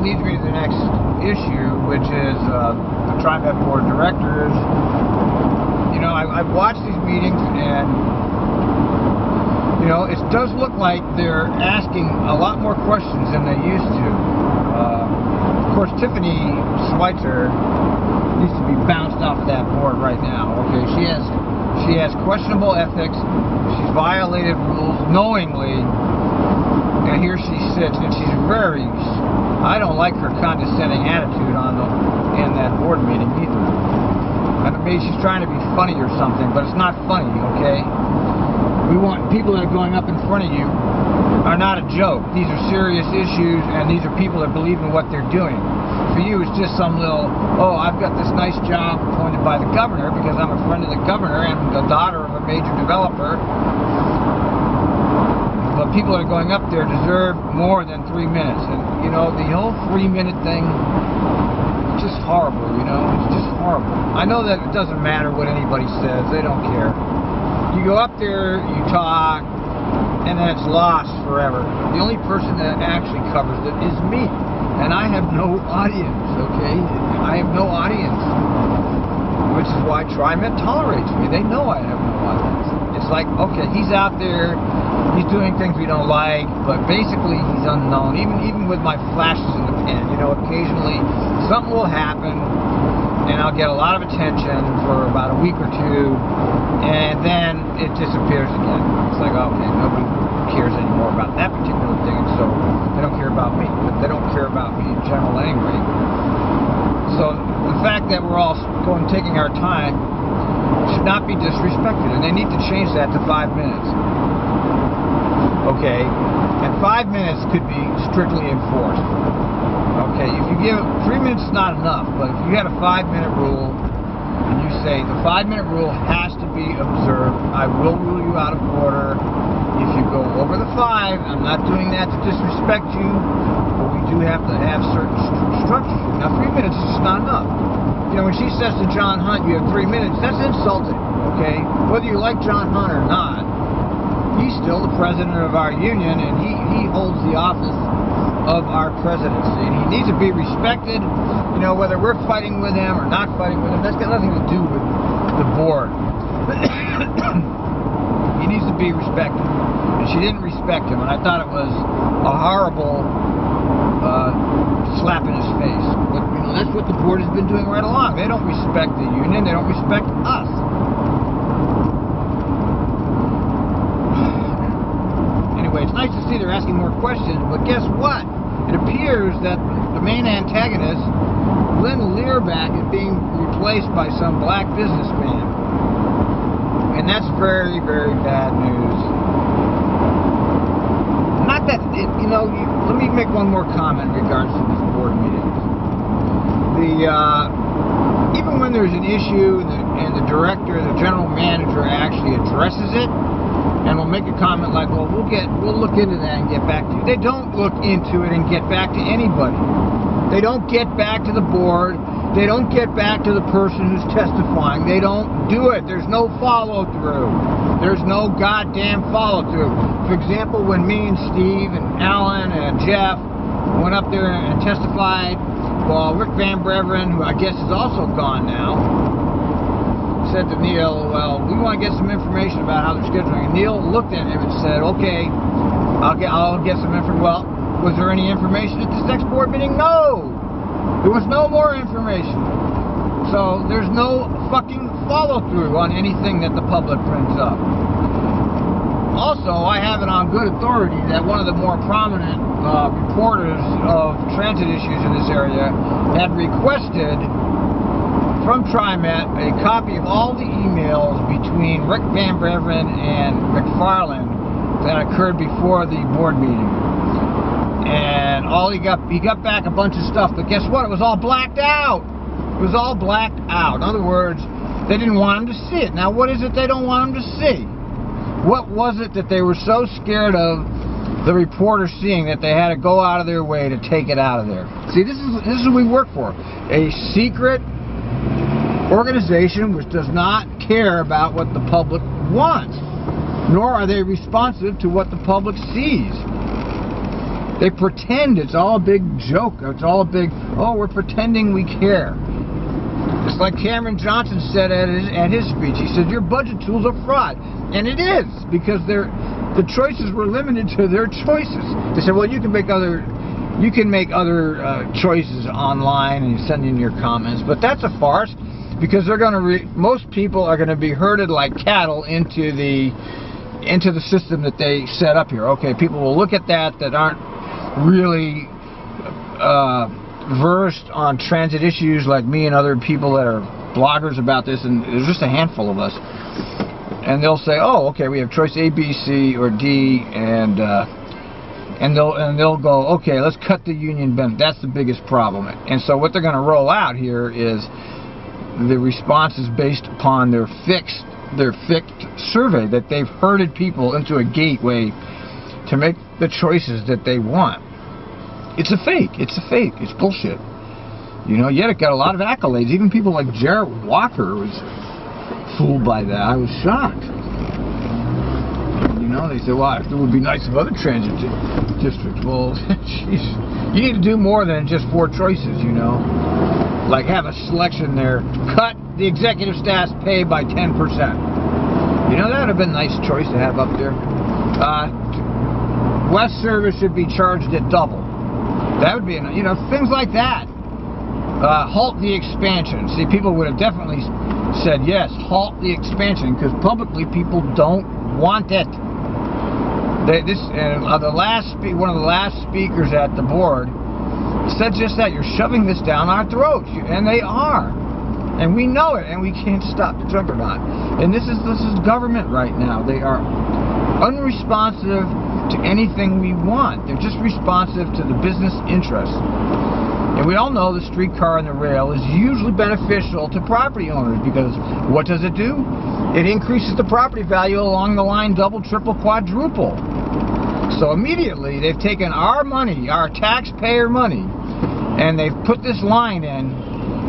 leads me to the next issue, which is the Trimet Board of Directors. You know, I've watched these meetings, and you know, it does look like they're asking a lot more questions than they used to. Of course, Tiffany Schweitzer needs to be bounced off of that board right now. Okay, she has questionable ethics. She's violated rules knowingly, and here she sits, and she's very. I don't like her condescending attitude in that board meeting either. Maybe she's trying to be funny or something, but it's not funny. Okay. We want people that are going up in front of you are not a joke. These are serious issues, and these are people that believe in what they're doing. For you, it's just some little, oh, I've got this nice job appointed by the governor because I'm a friend of the governor and the daughter of a major developer. But people that are going up there deserve more than 3 minutes. And, you know, the whole 3-minute thing, it's just horrible, you know? It's just horrible. I know that it doesn't matter what anybody says. They don't care. You go up there, you talk, and then it's lost forever. The only person that actually covers it is me. And I have no audience, okay? I have no audience. Which is why Trimet tolerates me. They know I have no audience. It's like, okay, he's out there, he's doing things we don't like, but basically he's unknown. Even with my flashes in the pen, you know, occasionally something will happen, and I'll get a lot of attention for about a week or two, and then it disappears again. It's like, okay, nobody cares anymore about that particular thing, and so they don't care about me. But they don't care about me in general anyway. So the fact that we're all taking our time should not be disrespected, and they need to change that to 5 minutes. Okay, and 5 minutes could be strictly enforced. Okay, if you give 3 minutes is not enough, but if you had a 5-minute rule, and you say the 5-minute rule has to be observed, I will rule you out of order. If you go over the 5, I'm not doing that to disrespect you, but we do have to have certain structures. Now 3 minutes is just not enough. You know, when she says to John Hunt, you have 3 minutes, that's insulting, okay? Whether you like John Hunt or not, he's still the president of our union, and he holds the office of our presidency, and he needs to be respected. You know, whether we're fighting with him or not fighting with him, that's got nothing to do with the board. He needs to be respected, and she didn't respect him, and I thought it was a horrible slap in his face. But you know, that's what the board has been doing right along. They don't respect the union, they don't respect us. Anyway, it's nice to see they're asking more questions, but guess what? It appears that the main antagonist, Lynn Learback, is being replaced by some black businessman. And that's very, very bad news. Not that, you know, let me make one more comment in regards to these board meetings. Even when there's an issue and the director, the general manager actually addresses it, and will make a comment like, well, we'll look into that and get back to you. They don't look into it and get back to anybody. They don't get back to the board. They don't get back to the person who's testifying. They don't do it. There's no follow-through. There's no goddamn follow-through. For example, when me and Steve and Alan and Jeff went up there and testified, well, Rick Van Breveren, who I guess is also gone now, said to Neil, well, we want to get some information about how they're scheduling. And Neil looked at him and said, okay, I'll get some information. Well, was there any information at this next board meeting? No! There was no more information. So there's no fucking follow-through on anything that the public brings up. Also, I have it on good authority that one of the more prominent reporters of transit issues in this area had requested from Trimet a copy of all the emails between Rick Van Breveren and McFarland that occurred before the board meeting. And he got back a bunch of stuff, but guess what? It was all blacked out. It was all blacked out. In other words, they didn't want him to see it. Now, what is it they don't want him to see? What was it that they were so scared of the reporter seeing that they had to go out of their way to take it out of there? See, this is what we work for. A secret organization which does not care about what the public wants, nor are they responsive to what the public sees. They pretend it's all a big joke. It's all a big, oh, we're pretending we care. It's like Cameron Johnson said at his speech. He said, your budget tool's a fraud. And it is, because the choices were limited to their choices. They said, well, you can make other choices online and you send in your comments. But that's a farce, because they're going to most people are going to be herded like cattle into the system that they set up here. Okay, people will look at that aren't really versed on transit issues like me and other people that are bloggers about this, and there's just a handful of us, and they'll say, oh, okay, we have choice A, B, C, or D, and they'll go, okay, let's cut the union benefit. That's the biggest problem. And so what they're going to roll out here is the responses based upon their fixed survey that they've herded people into a gateway to make the choices that they want. It's a fake. It's bullshit. You know, yet it got a lot of accolades. Even people like Jarrett Walker was fooled by that. I was shocked. You know, they said, well, it would be nice if other transit districts. Well, jeez, you need to do more than just 4 choices, you know. Like have a selection there. Cut the executive staff's pay by 10%. You know, that would have been a nice choice to have up there. West service should be charged at double. That would be, you know, things like that. Halt the expansion. See, people would have definitely said yes, halt the expansion, because publicly people don't want it. One of the last speakers at the board said just that. You're shoving this down our throats, and they are, and we know it, and we can't stop the juggernaut. And this is government right now. They are unresponsive to anything we want. They're just responsive to the business interests. And we all know the streetcar and the rail is usually beneficial to property owners, because what does it do? It increases the property value along the line double, triple, quadruple. So immediately they've taken our money, our taxpayer money, and they've put this line in,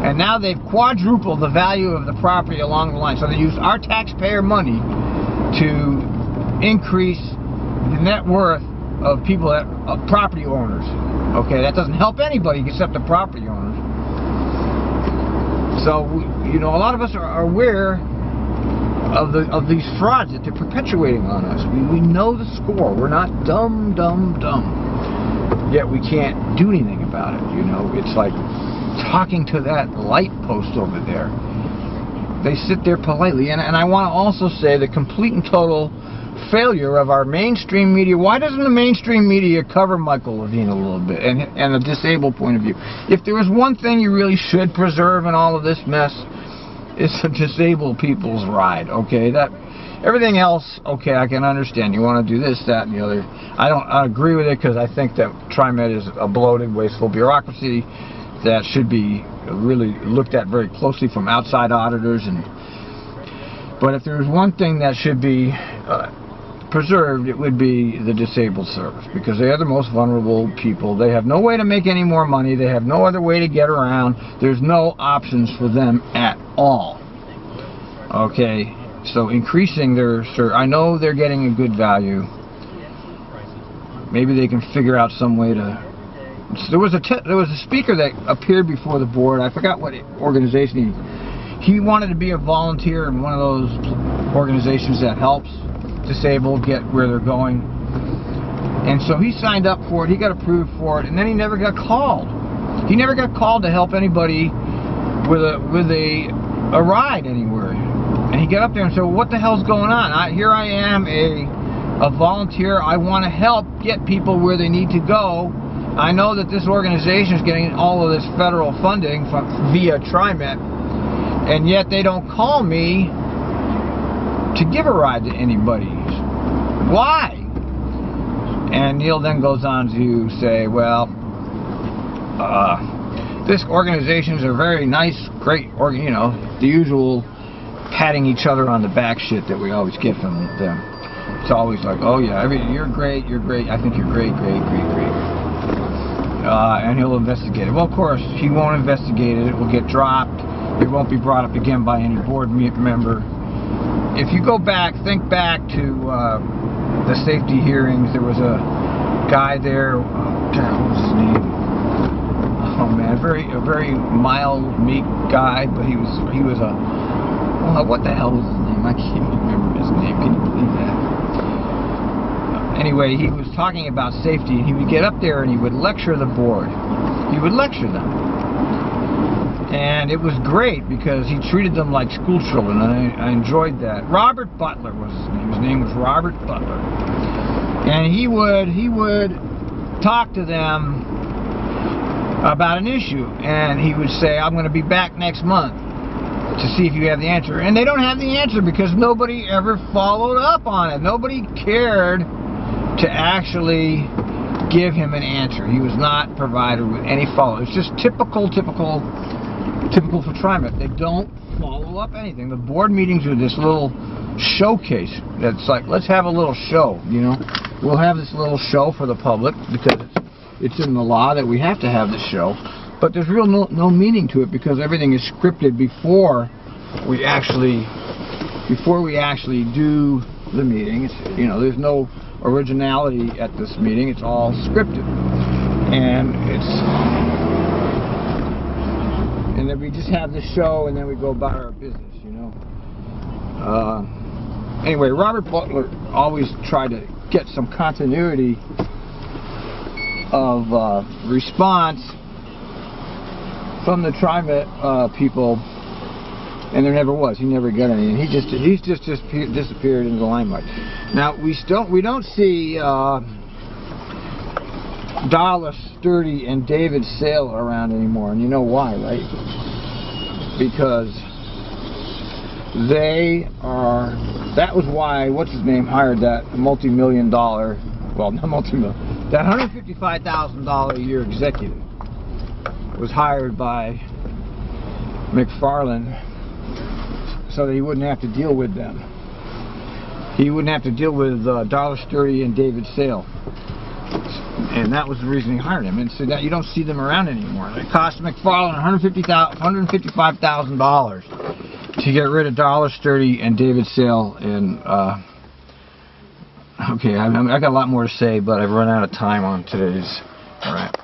and now they've quadrupled the value of the property along the line. So they use our taxpayer money to increase the net worth of people, of property owners. Okay, that doesn't help anybody except the property owners. So, you know, a lot of us are aware of these frauds that they're perpetuating on us. We know the score. We're not dumb. Yet we can't do anything about it. You know, it's like talking to that light post over there. They sit there politely, and I want to also say the complete and total failure of our mainstream media. Why doesn't the mainstream media cover Michael Levine a little bit and a disabled point of view? If there was one thing you really should preserve in all of this mess, it's the disabled people's ride. Okay, that everything else, okay, I can understand. You want to do this, that, and the other. I agree with it, because I think that Trimet is a bloated, wasteful bureaucracy that should be really looked at very closely from outside auditors. But if there's one thing that should be preserved, it would be the disabled service, because they are the most vulnerable people. They have no way to make any more money. They have no other way to get around. There's no options for them at all. Okay, so increasing their I know they're getting a good value. Maybe they can figure out some way to. There was a speaker that appeared before the board. I forgot what organization he wanted to be a volunteer in one of those organizations that helps disabled get where they're going, and so he signed up for it. He got approved for it, and then he never got called. He never got called to help anybody with a ride anywhere. And he got up there and said, well, what the hell's going on? Here I am, a volunteer. I want to help get people where they need to go. I know that this organization is getting all of this federal funding via Trimet, and yet they don't call me to give a ride to anybody. Why? And Neil then goes on to say, well, this organizations are very nice, great, you know, the usual patting each other on the back shit that we always get from them. It's always like, oh yeah, you're great, I think you're great. And he'll investigate it. Well, of course, he won't investigate it. It will get dropped. It won't be brought up again by any board member. If you go back, think back to the safety hearings, there was guy there. What was his name? Oh man, a very mild, meek guy, but he was a, what the hell was his name? I can't remember his name. Can you believe that? Anyway, he was talking about safety, and he would get up there and he would lecture the board. He would lecture them. And it was great because he treated them like school children, and I enjoyed that. Robert Butler was his name. His name was Robert Butler. And he would talk to them about an issue, and he would say, I'm going to be back next month to see if you have the answer. And they don't have the answer because nobody ever followed up on it. Nobody cared to actually give him an answer. He was not provided with any follow. It's just typical for Trimet. They don't follow up anything. The board meetings are this little showcase. That's like, let's have a little show, you know. We'll have this little show for the public because it's in the law that we have to have this show. But there's no meaning to it because everything is scripted before we actually do the meeting. It's, you know, there's no originality at this meeting. It's all scripted, and then we just have the show, and then we go about our business, you know. Anyway, Robert Butler always tried to get some continuity of response from the Trimet people, and there never was. He never got any, and he's just disappeared into the limelight. Now we don't see Darla Sturdy and David Sale around anymore, and you know why, right? Because that was why what's his name hired that multi-million dollar, well, not multi-million, that $155,000 a year executive was hired by McFarlane so that he wouldn't have to deal with them. He wouldn't have to deal with Darla Sturdy and David Sale. And that was the reason he hired him. And so that you don't see them around anymore. It cost McFarlane $155,000 to get rid of Darla Sturdy and David Sale. And okay, I got a lot more to say, but I've run out of time on today's. All right.